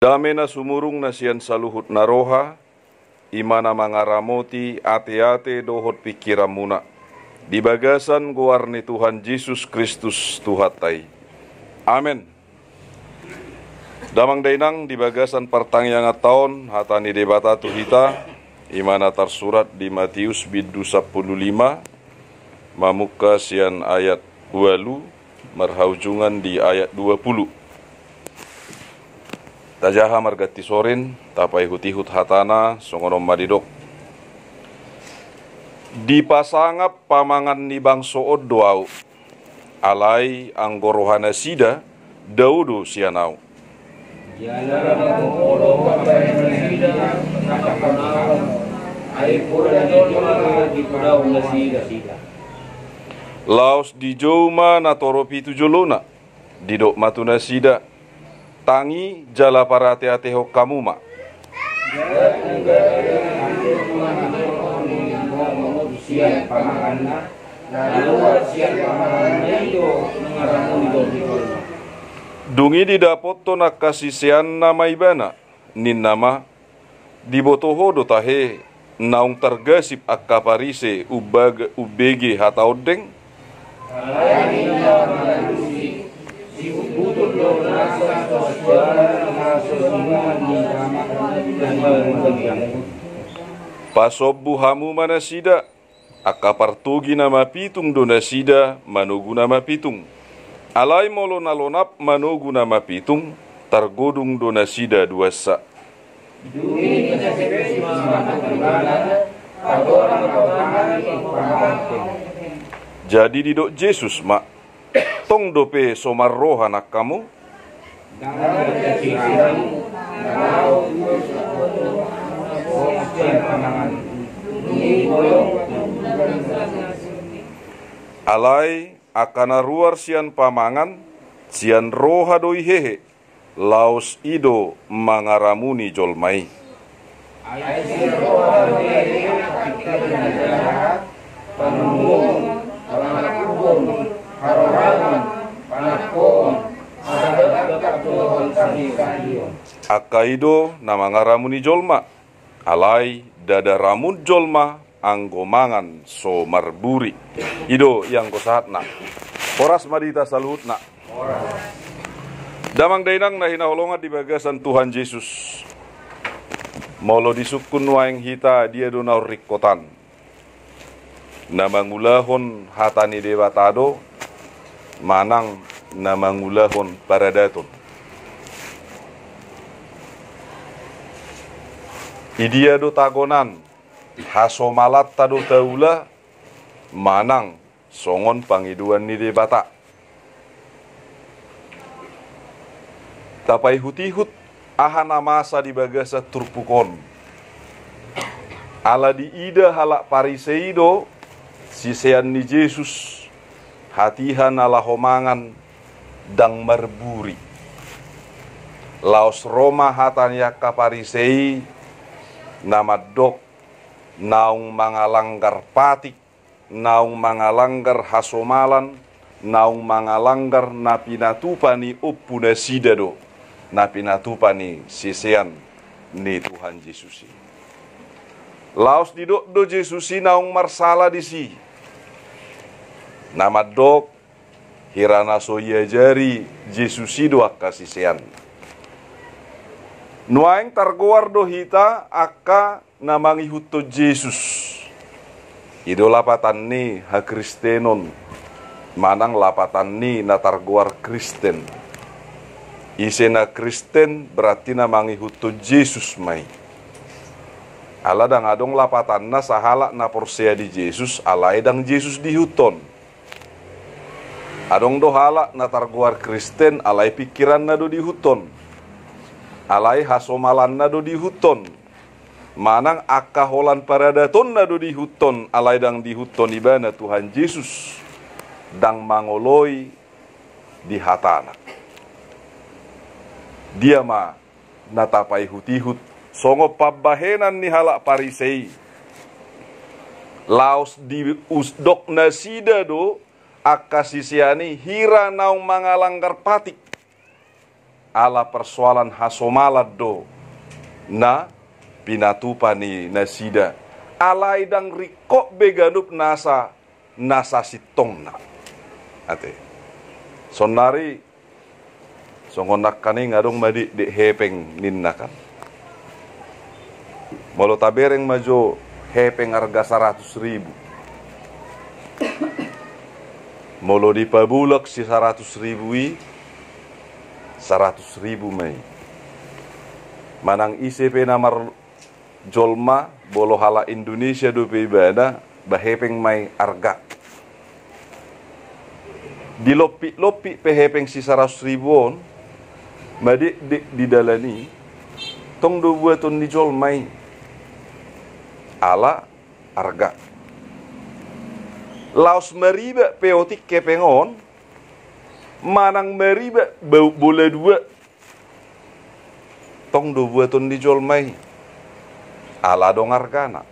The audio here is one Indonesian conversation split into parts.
Damena sumurung nasian saluhut naroha, imana mangaramoti ate-ate dohot pikiran muna. Di bagasan guarni Tuhan Yesus Kristus Tuhatai. Amin. Damang dainang di bagasan pertanyaan tahun hatani debata tuhita, imana tersurat di Matius bidu 15, mamuka sian ayat 2, merhaujungan di ayat 20. Tajaha margati sorin, tapai hutihut hatana, songonom madidok. Di pasangap pamangan ni bangso oddoau, alai anggorohana sida, daudo sianau. Laos di joma natoropi tujolona, didok matuna sida, tangi jala para ate-ate ho kamu ma. Dungi didapot to nakasisian nama ibana, nin nama dibotoho do tahe naung tergasip akaparise ubege hataodeng. Pasobbu hamu manasida, akapartugi nama pitung donasida, manugu nama pitung. Alai molo nalonap manugu nama pitung, targodung donasida duasa. Jadi didok Yesus mak, tong dope somarroha nak kamu. Alai akana ruar sian pamangan, sian roha doi hehe, laos ido mangaramuni jolmai. Akaido nama ngaramuni jolma, alai dada ramud jolma anggo mangan so marburi. Ido yang kosahatna. Horas madita salutna. Damang dainang nahina holongat di bagasan Tuhan Yesus. Molo disukun waeng hita dia donau rikotan. Namangulahon hatani dewatado, manang namangulahon paradaton. Idia do tagonan, hasomalat tado taula, manang songon pangiduan ni debata. Tapai hutihut ahana masa di bagasa turpukon. Ala di ida halak pariseido, sisean ni Yesus, hatihan ala homangan, dang marburi. Laos Roma hatan yakka parisei, nama dok, naung mangalanggar patik, naung mangalanggar hasomalan, naung mangalanggar napinatupani uppuna sidado, napinatupani sisean ni Tuhan Yesusi. Laos didok do Yesusi naung marsala disi. Nama dok, hirana soya jari Yesusi do akasisean. Nuaing targoar do hita akka namangi huto Yesus. Ido lapatan ni ha Kristenon, manang lapatan ni na targoar Kristen. Isena Kristen berarti namangi huto Yesus mai. Ala dang adong lapatan na sahala na porsea di Yesus, alai dang Yesus di huton. Adong do hala na targoar Kristen, alai pikiran na do di huton. Alai hasomalan na do di huton, manang akaholan paradaton na do di huton, alai dang di huton ibana Tuhan Yesus dang mangoloi di hatana. Dia ma natapai hutihut songo pabahenan ni halak parisei. Laos di usdok nasida do akasisiani hira naung mangalanggar patik. ala persoalan hasomalad do na pinatupani nasida alai dang rikok beganup nasa sitong na ate sonari songonak kani ngadong madi de hepeng ninna kan molo tabereng majo hepeng harga 100.000 molo dipabulak si 100.000 100.000 mai manang ICP namar jolma bolo hala Indonesia do ibada bahepeng mai arga dilopi pehepeng si 100.000 on madi di dalani tong do buaton di jolmai ala arga laos meriba peotik kepengon manang meriba boleh dua tong do buaton di jolmai ala dong argana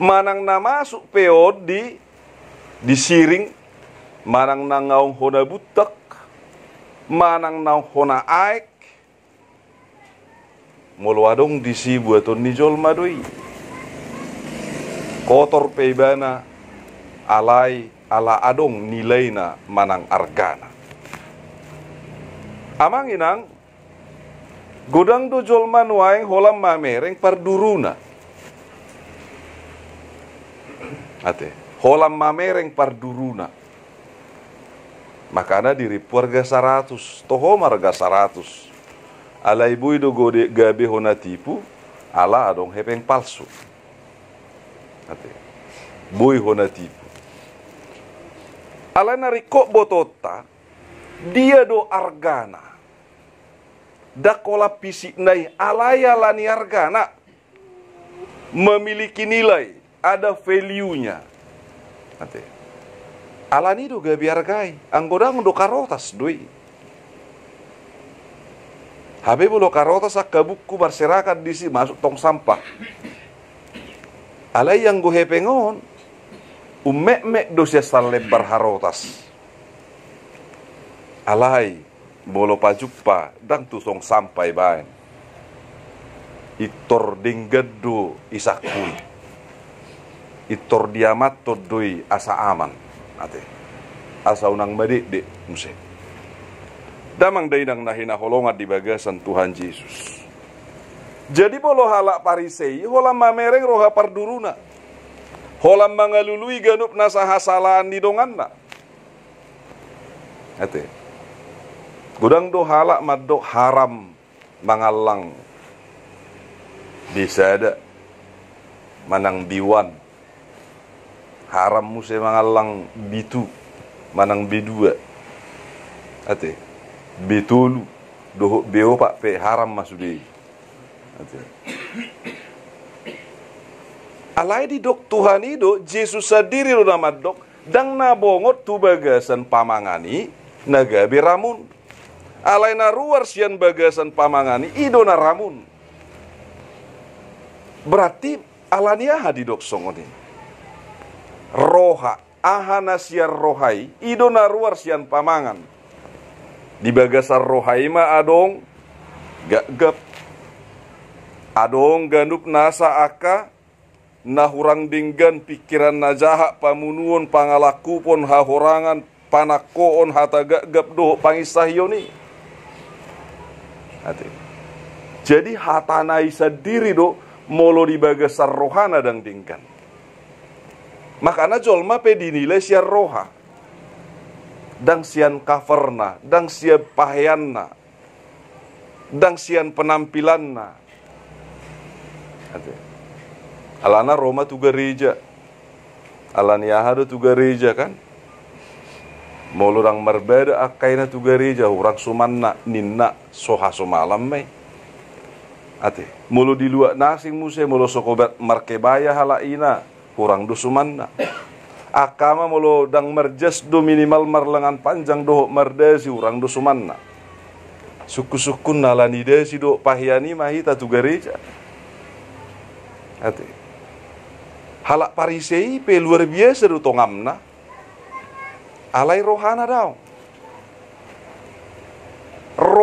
manang na masuk peod di siring manang na ngaung hona butak manang na hona aek mulwadong di si buaton di jolma doi kotor peibana alai ala adong nilaina manang argana amang inang godang do jolman waeng holam mamereng parduruna ate holam mamereng parduruna makana diri puarga 100 toho marga 100 ala ibu do gode gabe hona tipu ala adong hepeng palsu ate boy hona tipu ala nariko botota dia do argana dakola pisik nai alaya lani argana memiliki nilai ada value-nya ate alani do gabi argai anggodang do karotas doi habe bolo karotas akabuku berserakat di sini masuk tong sampah alai yang go hepengon umek dosia lebar harotas alai bolo pajuppa dang tusong sampai baen itor dinggado isakui itor diamat todoi asa aman ate asa unang madi de muse damang dainang nahina holongat di bagasan Tuhan Yesus jadi bolo halak parisei holam mamereng roha parduruna holam mangalului ganup nasa hasalaan di donganna ate gudang do halak maddo haram mangalang bisa ada manang biwan haram muse mangalang bitu manang bidua ate betulu doh beo pak pe haram masudi ate alai di dok Tuhan ido Yesus sadiri ro nama dok dang nabongot tu bagasan pamangani nagabe ramun alai na ruar sian bagasan pamangani ido na ramun berarti alania hadi dok songoni roha ahana siar rohai ido na ruar sian pamangan di bagasar rohai ma adong gagap adong ganup nasa aka na hurang dinggan pikiran na jaha pamunuon pangalaku pon hahorangan panakoon hata gagap do pangisahyoni ate jadi hatanai sadiri do molo di bagasar rohana dang dinggan makana jolma pe dinilai siar roha dang sian coverna dang sian paheanna dang sian penampilanna ate alana Roma tu gereja alania hado tu gereja kan molo dang marbeda akaina tu gereja urang sumanna ninna soha somalam mai ate molo di luak nasing muse molo sokobat markebaya halaina urang do sumanna akama molo dang merjas do minimal marlengan panjang do merdesi urang do sumanna suku-sukun nalani desi do pahiani mahita tu gereja ate halak parisei pe luar biasa do tongamna alai rohana daw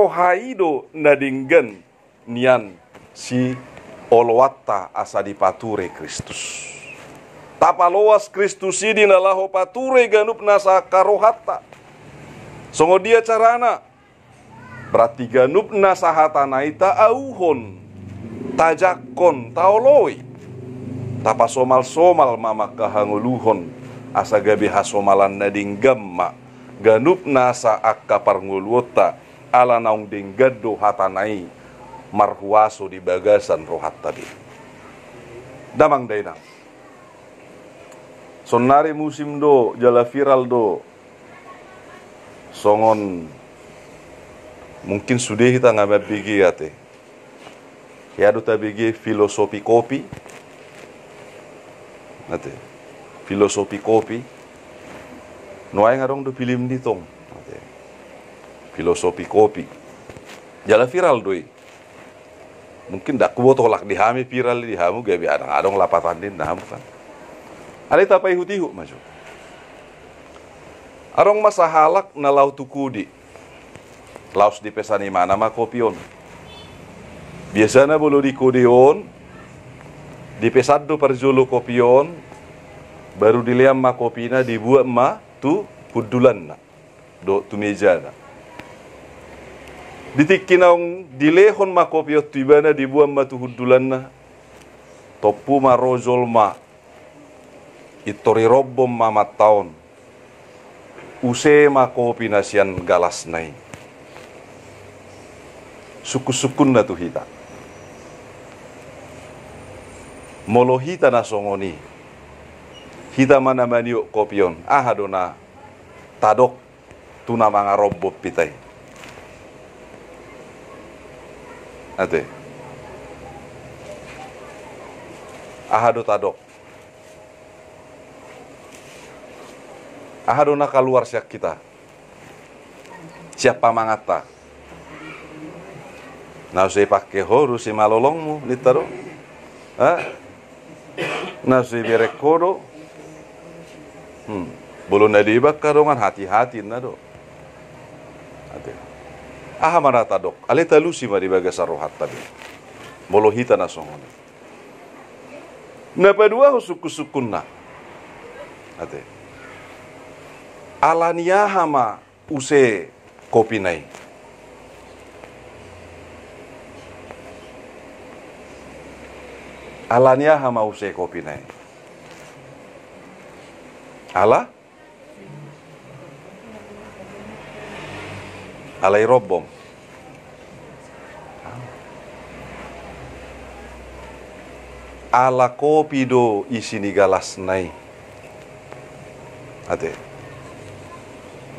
rohaido nadinggan nian si olowata asa dipature Kristus. Tapaloas Kristus ini nalaho pature ganup nasa karohata. Songo dia carana. Berarti ganup nasa hatana ita auhon. Tajakon taoloi. Tapa somal-somal mama kahanguluhon. Asa gabi hasomalan nading gamma. Ganup nasa akka parnguluota. Ala naung dinggado hatanai. Marhuaso di bagasan rohat tadi. Damang dainang. Sonari musim do, jala viral do. Songon mungkin sudah kita nggak bigi ate. Ya do tabigi filosofi kopi. Ate. Filosofi kopi. Noai ngarong do film ditong. Ate. Filosofi kopi. Jala viral doi. Mungkin dak kuwo tolak dihami viral dihamu gabi adang-adang lapatan din nahamu kan. Ada tapai hutihu maju. Arong masa halak na lau tukudi. Laos di pesani mana ma kopion. Biasanya bolo di kodeon. Di pesado perjolo kopion. Baru diliam ma kopina dibuat ma tu hudulan na. Do tu meja na. Ditikinaung dilehon ma kopiot tibana dibuat ma tu hudulan na. Topu ma rozol ma. Itori robom mama taon. Use ma kopi nasian galas nai. Suku-sukun na tu hita. Molo hita na songoni. Hita mana maniuk kopion. Ahadona tadok tuna mga robo pitay. Ate. Ahado tadok. Ahadona keluar siak kita. Siapa mangata? Nah saya pakai horu si malolongmu litaro. Nah saya berek kodo. Belum nadibak kadongan hati-hati nado. Ate. Aha mana tadok? Ale talusi ma di bagasa rohat tadi. Bolo hita na songone. Napa dua suku-sukunna. Ate. Alania hama use kopi nai. Alania hama use kopi nai. Ala? Alai robom. Ala kopi do isi ni galas nai. Ate.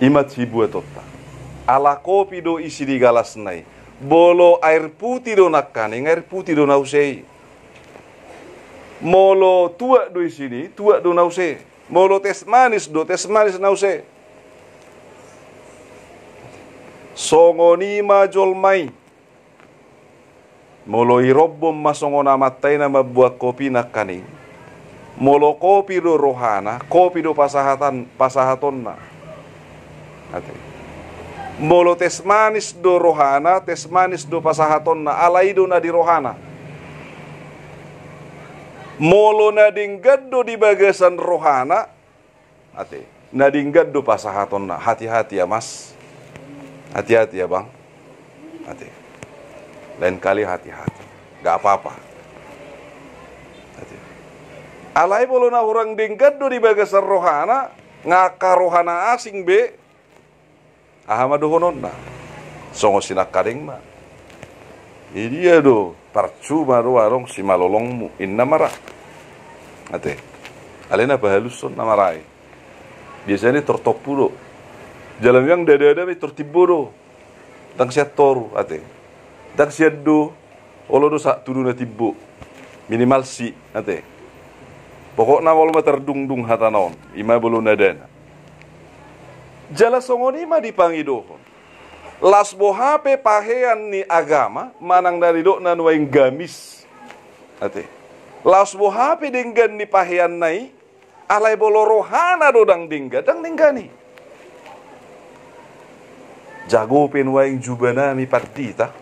Imat hibu totta. Ala kopi do isi di galas nai. Bolo air putih do nakaning, air putih do nausei. Molo tua do isini, tua do nausei. Molo tes manis nausei. Songoni majol mai. Molo irobom masongona matai na mabuat kopi nakaning. Molo kopi do rohana, kopi do pasahaton na. Ate. Molo tes manis do rohana, tes manis do pasahaton na alaido na di rohana. Molo na dinggado di bagasan rohana. Ate. Na dinggado pasahaton na. Hati-hati ya mas. Hati-hati ya bang. Ate. Lain kali hati-hati. Gak apa-apa. Ate. Alai bolo na orang dinggado di bagasan rohana. Ngaka rohana asing be. Ahamadu honon na. Songo sinak karing ma. Iya do. Percuma do warong si malolongmu. Inna marah. Ate. Alena bahaluson na marai. Biasanya tertopu do. Jalan yang dada-dada tertibu do. Tang siat toru. Ate. Tang siat do. Olo do sak tudu na tibu. Minimal si. Ate. Pokoknya walau terdung-dung hatanon. Ima belum nadana. Jala songoni ma dipangidohon. Las bohape pahean ni agama manang dari dok nanuaing gamis. Ate. Las bohape dinggan ni pahean nai alai bolo rohana dodang dingga ni. jago penwaing jubana mi partita,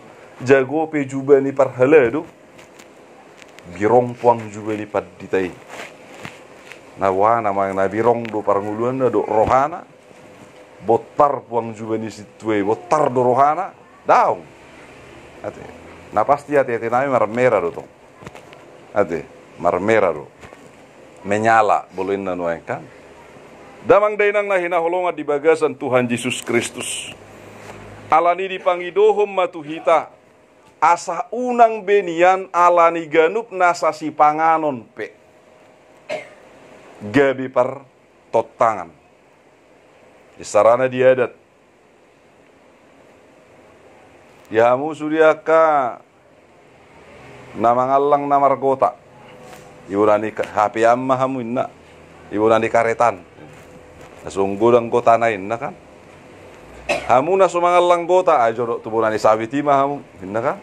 jago pe jubani parhalado, birong puang jubani partitai. Nawana mang na birong do parnguluan do rohana, botar puang jubani situe, botar do rohana, daung. Ate, na pasti ate nami marmera do tong. Ate, marmera do. Menyala boluin na nuang kan. Damang dainang na hinaholongan di bagasan Tuhan Yesus Kristus. Alani dipangidohom matuhita. Asa unang benian alani ganup nasa si panganon pe. Gabi par totangan. Di sarana diadat. Yamu sudiaka namangalang namargota. Iburani hapi amma hamu inna. Iburani karetan. Nasunggulang kota na inna kan. Hamu na sumangalang kota ajo tuburani sabitima hamu inna kan.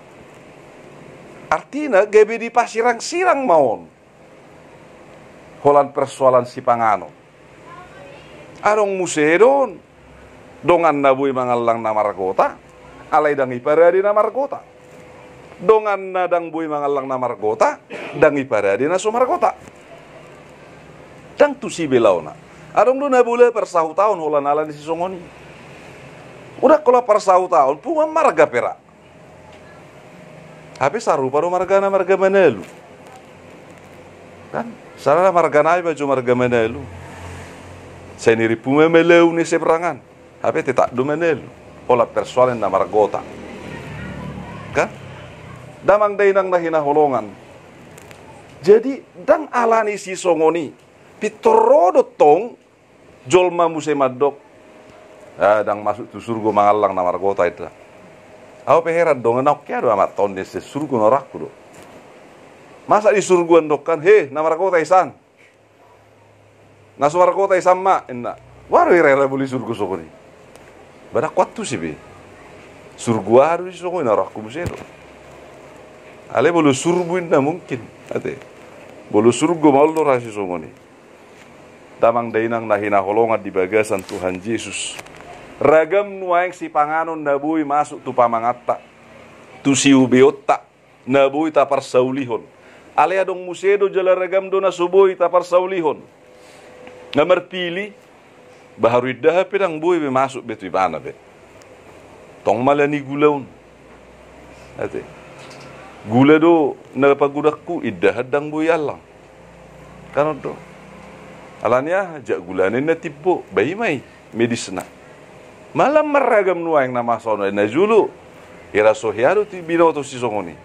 Artinya gabi di pasirang-sirang maon. Holan persoalan si pangano. Arong musedon. Dongan nabui mangalang namargota. Alay dang iparadi namargota. Dongan nadang bui mangalang namargota, dang iparadi na sumargota. Dang tu si belaw na. Arong do na bula persahu tahun holan ala ni si songoni. Udah kalau persahu tahun, puma marga pera. Habis sarupa do marga na marga manelu. Kan? Sarana marga na baju marga manelu. Seniri puma meleu ni seberangan. Habis tidak do manelu. Hola persoalan na margota. Kan? Damang dainang na hinaholongan. Jadi, dang alani si songoni. Pitorodo tong, jolma musemadok. Dang masuk tu surga mangalang na margota itu. Aku peheran dong, enak kaya do amat tahun desi surga norakku do. Masa di surga endokan, na margota isan. Nasu margota isan ma, enna. Waru irera buli surga songoni. Badak kuat tu sih be. Surga harus di songoni norakku musedo. Ale bolu surbuin na mungkin, ate. Bolu surgo malu rasi songoni. Damang dainang nahina holongan di bagasan Tuhan Yesus. Ragam nuaing si panganon nabui masuk tu pamangata. Tu si ubeota nabui tapar saulihon. Ale adong musedo jala ragam do na subui tapar saulihon. Ngamar pili baharu idah pedang bui be masuk betu ibana be. Tong malani gulaun. Ate. Gula do nagapagudakku idah hadang buhay alang. Kano do? Alanya jak gulanin na tipo bayi may medis na. Malam maragam nuang nama sono na julu. Ira sohiado ti binoto si songoni.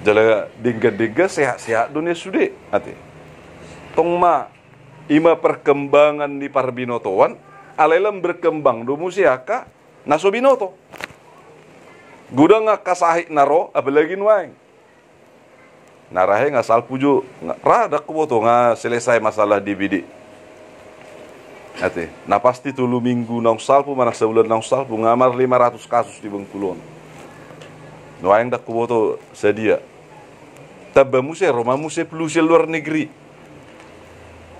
Jala dingga sehat-sehat dunia sude ate. Tong ma ima perkembangan di parbinotoan alelam berkembang do musiaka naso binoto. Gudang nga kasahik naro, apalagi nuang. Narahe nga salpujo, rada kuboto nga selesai masalah di bidik. Ate, na pasti tulu minggu nang salpu, manak sebulan nang salpu, ngamar 500 kasus di Bengkulon. Nuang dak kuboto sedia. Tabba muse, Roma muse pelu luar negeri.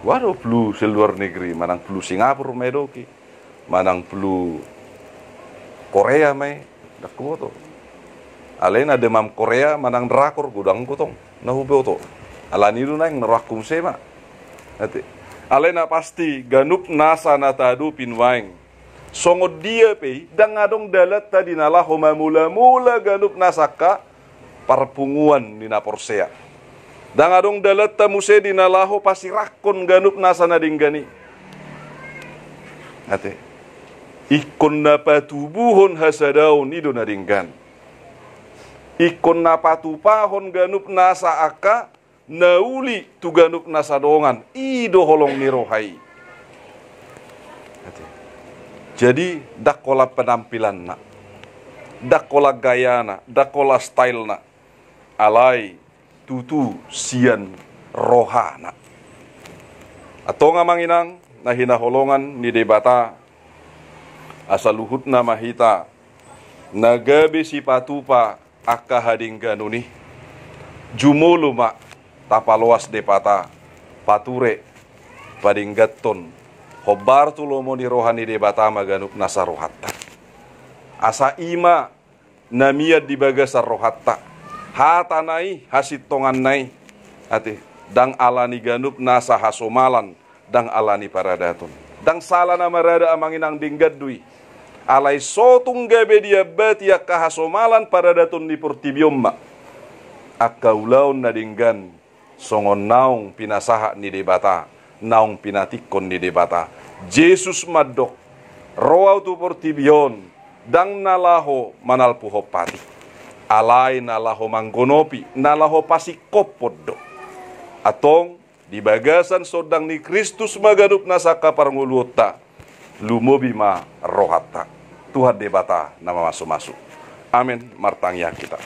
Waduh pelu luar negeri, manang pelu Singapura medoki, manang pelu Korea mai, dak kuboto. Alena demam Korea manang drakor gudang kutong nahupe oto. Alani lu nang nerakum sema. Ate. Alena pasti ganup nasa natadu pinwaing. Songo dia pe dang adong dalat tadi nala homa mula ganup nasaka parpunguan di naporsea. Dang adong dalat tamuse di nalaho pasirakon ganup nasa nadinggani. Ate. Ikon napatubuhon hasadaun ido nadinggan. Ikon napatupahon ganup nasa aka nauli tu ganup nasa dongan ido holong nirohai. Jadi dakola penampilan na, dakola gaya na, dakola style na, alai tutu sian rohana. Atau ngamanginang nahina holongan ni debata asal luhut na mahita nagabe si patupa aka hadingganuni jumuluma tapaloas depata pature padinggaton hobar tulomo ni rohani debata maganup nasarohatta asa ima namia di bagasa rohatta hatanai hasit tongan nai ati dang alani ganup nasa hasomalan dang alani paradatun dang salah nama rada amanginang dinggadui alai sotung gabe dia batia kahasomalan paradatun di portibiomma akaulaun nadinggan songon naung pinasaha ni debata naung pinatikon ni debata Jesus madok roau tu portibion dang nalaho manalpuho pati alai nalaho manggonopi nalaho pasikopoddo atong di bagasan sodang ni Kristus magadup nasaka parnguluta lumobi ma rohata Tuhan debata nama masuk-masuk amin martangya kita.